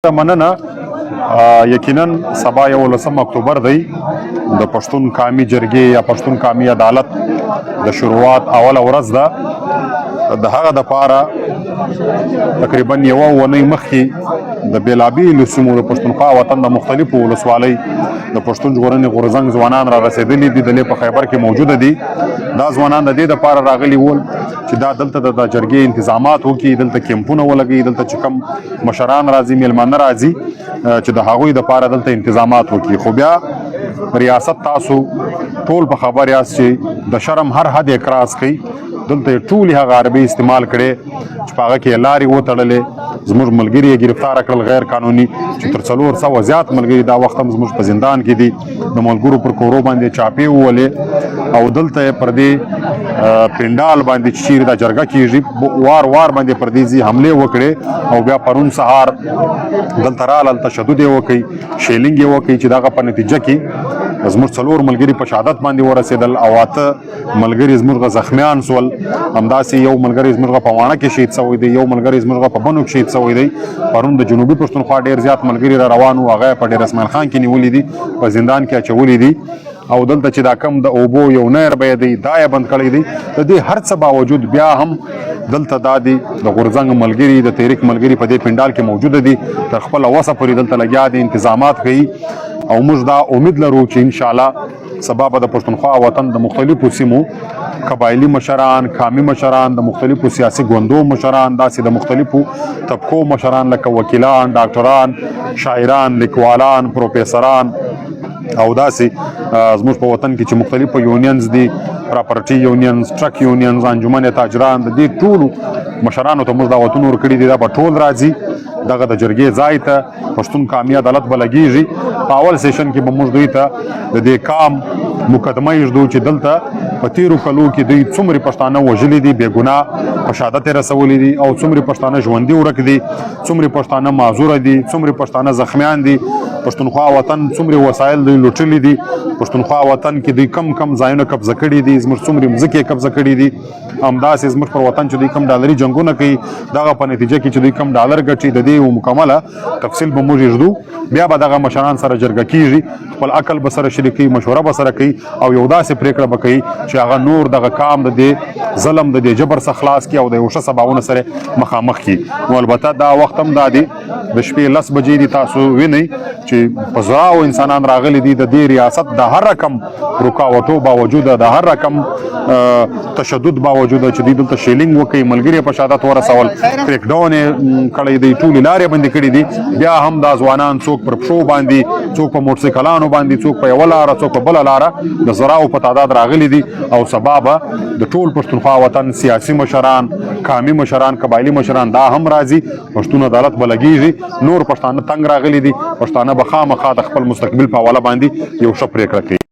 مننه. یقینا سبا 11 اکتوبر دی د پښتون قومي جرګې یا پښتون قومي عدالت د شروعات اوله ورځ ده. د هغه دپاره تقریبا یوه اونۍ مخکې د بېلابېلو سیمو د پښتونخوا وطن د مختلفو ولسوالۍ د پښتون ژغورنې غورځنګ ځوانان را رسېدلي دي، د لې په خیبر کې موجوده دي. دا ځوانان د دې دپاره راغلي ول چې دا دلته د جرګې انتظامات وکړي، دلته کیمپونه ولګوي، دلته چې کوم مشران راځي، میلمانه راځي چې د هغوی دپاره دلته انتظامات وکړي. خو بیا ریاست تاسو ټول په خبر یاست چې د شرم هر حد یې کراس کوي. دلته یې ټولې هغه عربي استعمال کړې چې په هغه کې یې لارې وتړلې. زموږ ملګري یې ګرفتاره کړل غیر قانوني، چې تر 400 زیات ملګري دا وخت هم زموږ په زندان کې دي. د ملګرو پر کورو باندې چاپې وولې او دلته یې پر دې پنډال باندې چې چیرې دا جرګه کېږي وار وار باندې پر دې ځي حملې وکړې. او بیا پرون سهار دلته رالل، تشدد یې وکړي، شیلینګ یې وکړي چې د هغه په نتیجه کې زموږ 4 ملګري په شهادت باندې ورسېدل او 8 ملګري زموږ زخمیان سول. همداسې یو ملګری زموږ په واڼه کې شهید شوی دی، یو ملګری زموږ په بنو کې شهید شوی دی. پرون د جنوبي پښتونخوا ډېر زیات ملګري را روان وو، هغه په ډېر اسماعیل خان کې نیولي دي، په زندان کې اچولي دي. او دلته چې دا کم د اوبو یو نهر به دی دا یې بند کړی دی. د دې هر څه باوجود بیا هم دلته دا دی د غورځنګ ملګري، د تحریک ملګري په دې پنډال کې موجوده دي، تر خپله وسه پورې دلته لګیا دي، انتظامات کوي. او موږ دا امید لرو چې انشاءالله سبا به د پښتونخوا وطن د مختلفو سیمو قبایلي مشران، قومي مشران، د مختلفو سیاسي ګوندو مشران، داسې د مختلفو طبقو مشران لکه وکیلان، ډاکټران، شاعران، لیکوالان، پروفیسران او داسې زموږ په وطن کې چې مختلفو یونینز دي، پراپرټي یونینز، ټرک یونینز، انجمن تاجران، د دې ټولو مشرانو ته موږ دعوتونه ورکړي دي. دا به ټول راځي دغه د جرګې ځای ته، پښتون قومي عدالت به لګېږي. په اول سیشن کې به موږ دوی ته د دې کام مقدمه ایږدو چې دلته په تیرو کلو کې دوی څومره پښتانه وژلي دي، بې ګناه په شهادت یې رسولي دي، او څومره پښتانه ژوندي ورک دي، څومره پښتانه معذوره دي، څومره پښتانه زخمیان دي. پښتونخوا وطن څومره وسایل دوی لوټلي دي، پښتونخوا وطن کې دوی کم کم ځایونه قبضه کړي دي، زموږ څومره مځکې قبضه کړي دي. همداسې زموږ پر وطن چې دوی کم ډالري جنګونه کوي، دغه په نتیجه کې چې دوی کم ډالر ګټي، د دې مکمله تفصیل به موږ ایږدو. بیا به دغه مشران سره جرګه کېږي، خپل عقل به سره شریکوي، مشوره به سره کوي، او یو داسې پرېکړه به کوي چې هغه نور دغه کام د دې ظلم، د دې جبر څخه خلاص کړي او د یو ښه سباونه سره مخامخ کړي. نو البته دا وخت هم دا دی د شپې 10 بجې دي. تاسو وینئ چې په زراو انسانان راغلي دي. د دې ریاست د هر رقم رکاوټو باوجود، د هر رقم تشدد باوجود چې دوی دلته شیلینګ وکړي، ملګري په شهادت ورسول، کریک ډاون یې کړی دی، ټولې لارې بندې کړي دي. بیا هم دا ځوانان څوک پر پښو باندې، څوک په موټرسایکلانو باندې، څوک په یوه لاره، څوک په بله لاره د زراو په تعداد راغلي دي. او سبا به د ټول پښتونخوا وطن سیاسي مشران، قومي مشران، قبایلي مشران دا هم راځي، پښتون عدالت به لګېږي. نور پښتانه تنګ راغلي دي، پښتانه به خامخا د خپل مستقبل په حواله باندې یو ښه پرېکړه کوي.